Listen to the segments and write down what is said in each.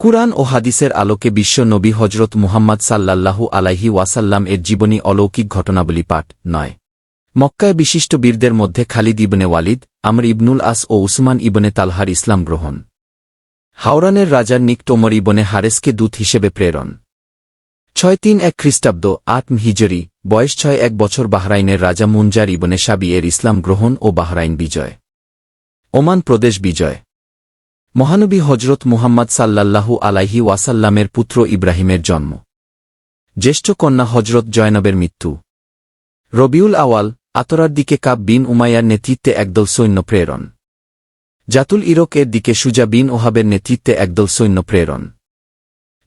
কুরআন ও হাদিসের আলোকে বিশ্ব নবী হজরত মুহাম্মদ সাল্লাল্লাহু আলাইহি ওয়াসাল্লাম এর জীবনী অলৌকিক ঘটনাবলী পাঠ 9। মক্কায় বিশিষ্ট বীরদের মধ্যে খালিদ ইবনে ওয়ালিদ, আমর ইবনুল আস ও উসমান ইবনে তালহার ইসলাম গ্রহণ। হাওরানের রাজার নিকট ওমর ইবনে হারেসকে দূত হিসেবে প্রেরণ। 631 খ্রিস্টাব্দ 8 হিজরি, বয়স 61 বছর বাহরাইনের রাজা মুনজার ইবনে সাবি এর ইসলাম গ্রহণ ও বাহরাইন বিজয়। ওমান প্রদেশ বিজয়। মহানবী হজরত মুহাম্মদ সাল্লাল্লাহু আলাইহি ওয়াসাল্লামের পুত্র ইব্রাহিমের জন্ম। জ্যেষ্ঠ কন্যা হজরত জয়নবের মৃত্যু। রবিউল আওয়াল, আতরার দিকে কাব বিন উমাইয়ার নেতৃত্বে একদল সৈন্য প্রেরণ। জাতুল ইরক এর দিকে সুজা বিন ওহাবের নেতৃত্বে একদল সৈন্য প্রেরণ।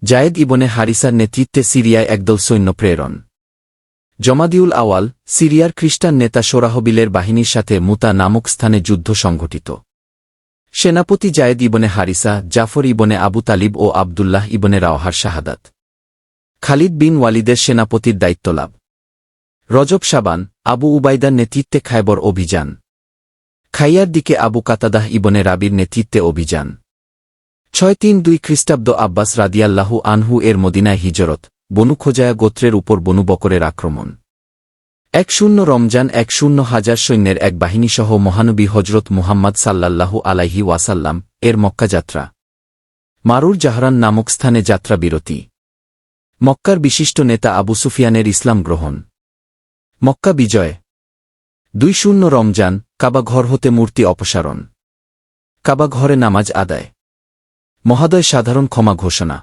জায়েদ ইবনে হারিসার নেতৃত্বে সিরিয়ায় একদল সৈন্য প্রেরণ। জমাদিউল আওয়াল, সিরিয়ার খ্রিস্টান নেতা সোরাহবিলের বাহিনীর সাথে মুতা নামক স্থানে যুদ্ধ সংঘটিত। সেনাপতি জায়েদ ইবনে হারিসা, জাফর ইবনে আবু তালিব ও আবদুল্লাহ ইবনে রাওহার শাহাদাত। খালিদ বিন ওয়ালিদের সেনাপতির দায়িত্ব লাভ। রজব শাবান, আবু উবাইদার নেতৃত্বে খায়বর অভিযান। খাইয়ার দিকে আবু কাতাদাহ ইবনে রাবির নেতৃত্বে অভিযান। 632 খ্রিস্টাব্দ আব্বাস রাদিয়াল্লাহু আনহু এর মদিনায় হিজরত, বনু খোজায়া গোত্রের উপর বনু বকরের আক্রমণ। 10 রমজান 10,000 সৈন্যের এক বাহিনীসহ মহানবী হজরত মুহাম্মদ সাল্লাল্লাহু আলাইহি ওয়াসাল্লাম এর মক্কা যাত্রা। মারুর জাহরান নামক স্থানে যাত্রা বিরতি। মক্কার বিশিষ্ট নেতা আবু সুফিয়ানের ইসলাম গ্রহণ। মক্কা বিজয়। 20 রমজান, কাবা ঘর হতে মূর্তি অপসারণ। কাবা ঘরে নামাজ আদায়। মহাদয় সাধারণ ক্ষমা ঘোষণা।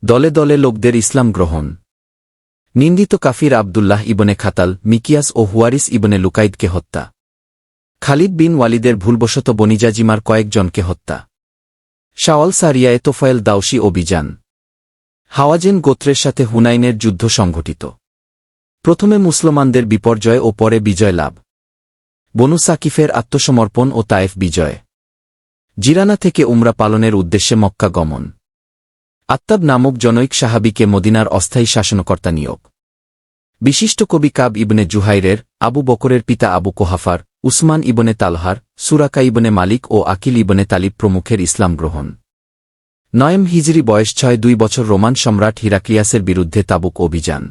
দলে দলে লোকদের ইসলাম গ্রহণ। নিন্দিত কাফির আবদুল্লাহ ইবনে খাতাল, মিকিয়াস ও হুয়ারিস ইবনে লুকাইদকে হত্যা। খালিদ বিন ওয়ালিদের ভুলবশত বনিজাজিমার কয়েকজনকে হত্যা। শাওয়াল সারিয়ায়ে তোফায়েল দাউসি অভিযান। হাওয়াজেন গোত্রের সাথে হুনাইনের যুদ্ধ সংঘটিত। প্রথমে মুসলমানদের বিপর্যয় ও পরে বিজয় লাভ। বনু সাকিফের আত্মসমর্পণ ও তায়েফ বিজয়। জিরানা থেকে উমরা পালনের উদ্দেশ্যে মক্কা গমন। আত্তাব নামক জনৈক সাহাবীকে মদিনার অস্থায়ী শাসনকর্তা নিয়োগ। বিশিষ্ট কবি কাব ইবনে জুহাইরের, আবু বকরের পিতা আবু কোহাফার, উসমান ইবনে তালহার, সুরাকা ইবনে মালিক ও আকিল ইবনে তালিব প্রমুখের ইসলাম গ্রহণ। 9 হিজরি, বয়স 6-2 বছর রোমান সম্রাট হিরাক্লিয়াসের বিরুদ্ধে তাবুক অভিযান।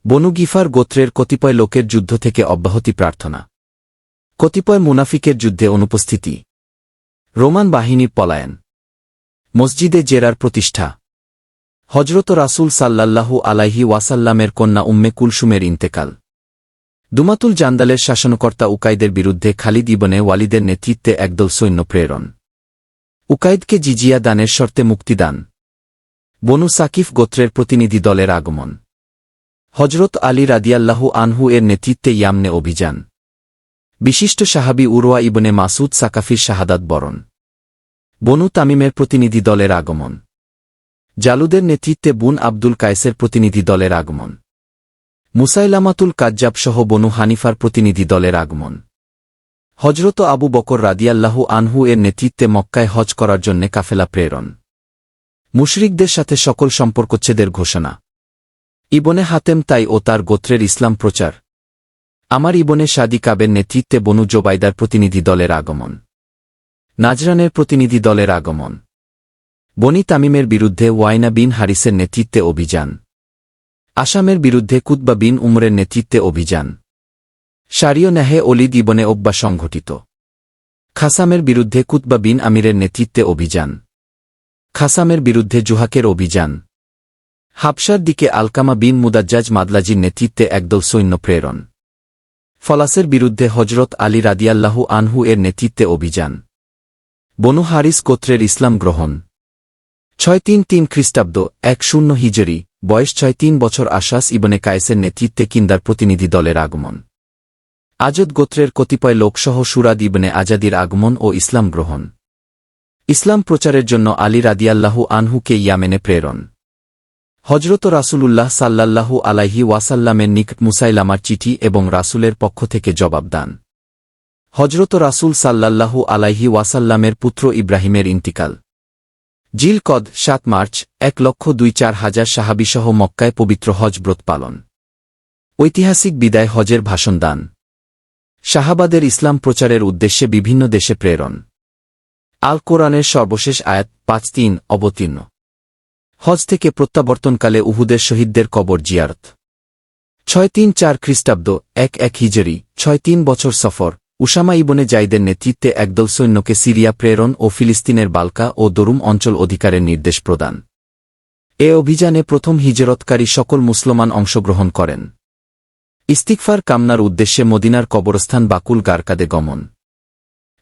বনু গিফার গোত্রের কতিপয় লোকের যুদ্ধ থেকে অব্যাহতি প্রার্থনা। কতিপয় মুনাফিকের যুদ্ধে অনুপস্থিতি। রোমান বাহিনীর পলায়ন। মসজিদে জেরার প্রতিষ্ঠা। হজরত রাসূল সাল্লাল্লাহু আলাইহি ওয়াসাল্লামের কন্যা উম্মে কুলসুমের ইন্তেকাল। দুমাতুল জান্দালের শাসনকর্তা উকাইদের বিরুদ্ধে খালিদ ইবনে ওয়ালিদের নেতৃত্বে একদল সৈন্য প্রেরণ। উকাইদকে জিজিয়া দানের শর্তে মুক্তিদান। বনু সাকিফ গোত্রের প্রতিনিধি দলের আগমন। হজরত আলী রাদিয়াল্লাহু আনহু এর নেতৃত্বে ইয়ামনে অভিযান। বিশিষ্ট সাহাবী উরওয়া ইবনে মাসুদ সাকাফির শাহাদাত বরণ। বনু তামিমের প্রতিনিধি দলের আগমন। জালুদের নেতৃত্বে বুন আব্দুল কায়েসের প্রতিনিধি দলের আগমন। মুসাইলামাতুল কাজ্জাব সহ বনু হানিফার প্রতিনিধি দলের আগমন। হজরত আবু বকর রাদিয়াল্লাহু আনহু এর নেতৃত্বে মক্কায় হজ করার জন্য কাফেলা প্রেরণ। মুশরিকদের সাথে সকল সম্পর্কচ্ছেদের ঘোষণা। ইবনে হাতেম তাই ও তার গোত্রের ইসলাম প্রচার। আমার ইবনে সাদি কাবের নেতৃত্বে বনু জোবাইদার প্রতিনিধি দলের আগমন। নাজরানের প্রতিনিধি দলের আগমন। বনি তামিমের বিরুদ্ধে ওয়াইনা বিন হারিসের নেতৃত্বে অভিযান। আসামের বিরুদ্ধে কুতবা বিন উমরের নেতৃত্বে অভিযান। শারিয় নেহে ওলিদ ইবনে ওকবা সংঘটিত। খাসামের বিরুদ্ধে কুতবা বিন আমিরের নেতৃত্বে অভিযান। খাসামের বিরুদ্ধে জুহাকের অভিযান। হাবশার দিকে আলকামা বিন মুদাজ্জাজ মাদলাজির নেতৃত্বে একদল সৈন্য প্রেরণ। ফলাসের বিরুদ্ধে হজরত আলী রাদিয়াল্লাহু আনহু এর নেতৃত্বে অভিযান। বনু হারিস গোত্রের ইসলাম গ্রহণ। 633 খ্রিস্টাব্দ 10 হিজরি, বয়স 6-3 বছর আশাস ইবনে কায়েসের নেতৃত্বে কিন্দার প্রতিনিধি দলের আগমন। আজদ গোত্রের কতিপয় লোকসহ সুরাদ ইবনে আজাদির আগমন ও ইসলাম গ্রহণ। ইসলাম প্রচারের জন্য আলী রাদিয়াল্লাহু আনহুকে ইয়ামেনে প্রেরণ। হজরত রাসূলুল্লাহ সাল্লাল্লাহু আলাইহি ওয়াসাল্লামের নিকট মুসাইলামার চিঠি এবং রাসূলের পক্ষ থেকে জবাব দান। হজরত রাসূল সাল্লাল্লাহু আলাইহি ওয়াসাল্লামের পুত্র ইব্রাহিমের ইন্তিকাল। জিল কদ 7 মার্চ, 1,02,4,000 সাহাবীসহ মক্কায় পবিত্র হজ ব্রত পালন। ঐতিহাসিক বিদায় হজের ভাষণ দান। সাহাবাদের ইসলাম প্রচারের উদ্দেশ্যে বিভিন্ন দেশে প্রেরণ। আল কোরআনের সর্বশেষ আয়াত ৫:৩ অবতীর্ণ। হজ থেকে প্রত্যাবর্তনকালে উহুদের শহীদদের কবর জিয়ারত। ৬৩৪ খ্রিস্টাব্দ ১ হিজরি ৬৩ বছর সফর। উসামা ইবনে জাইদের নেতৃত্বে একদল সৈন্যকে সিরিয়া প্রেরণ ও ফিলিস্তিনের বালকা ও দরুম অঞ্চল অধিকারের নির্দেশ প্রদান। এ অভিযানে প্রথম হিজরতকারী সকল মুসলমান অংশগ্রহণ করেন। ইস্তিগফার কামনার উদ্দেশ্যে মদিনার কবরস্থান বাকুল গারকাদে গমন।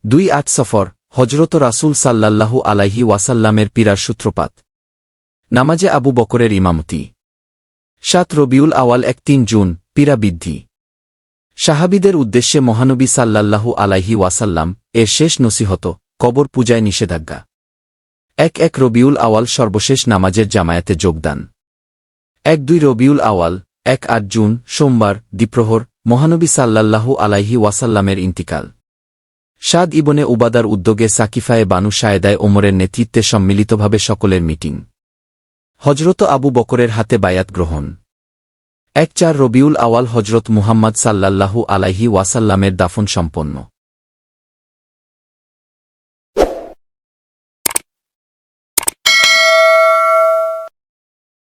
২ সফর। হজরত রাসূল সাল্লাল্লাহু আলাইহি ওয়াসাল্লামের পীরার সূত্রপাত। নামাজে আবু বকরের ইমামতি। ৭ রবিউল আওয়াল ৩ জুন পীরা বৃদ্ধি। সাহাবীদের উদ্দেশ্যে মহানবী সাল্লাল্লাহু আলাইহি ওয়াসাল্লাম এর শেষ নসিহত, কবর পূজায় নিষেধাজ্ঞা। ১ রবিউল আওয়াল সর্বশেষ নামাজের জামায়াতে যোগদান। ১-২ রবিউল আওয়াল ১-৮ জুন সোমবার দ্বিপ্রহর মহানবী সাল্লাল্লাহু আলাইহি ওয়াসাল্লামের ইন্তিকাল। সাদ ইবনে উবাদার উদ্যোগে সাকিফায়ে বানু সায়েদায় ওমরের নেতৃত্বে সম্মিলিতভাবে সকলের মিটিং। হজরত আবু বকরের হাতে বায়াত গ্রহণ। ১-৪ রবিউল আওয়াল হজরত মুহাম্মদ সাল্লাল্লাহু আলাইহি ওয়াসাল্লামের দাফন সম্পন্ন।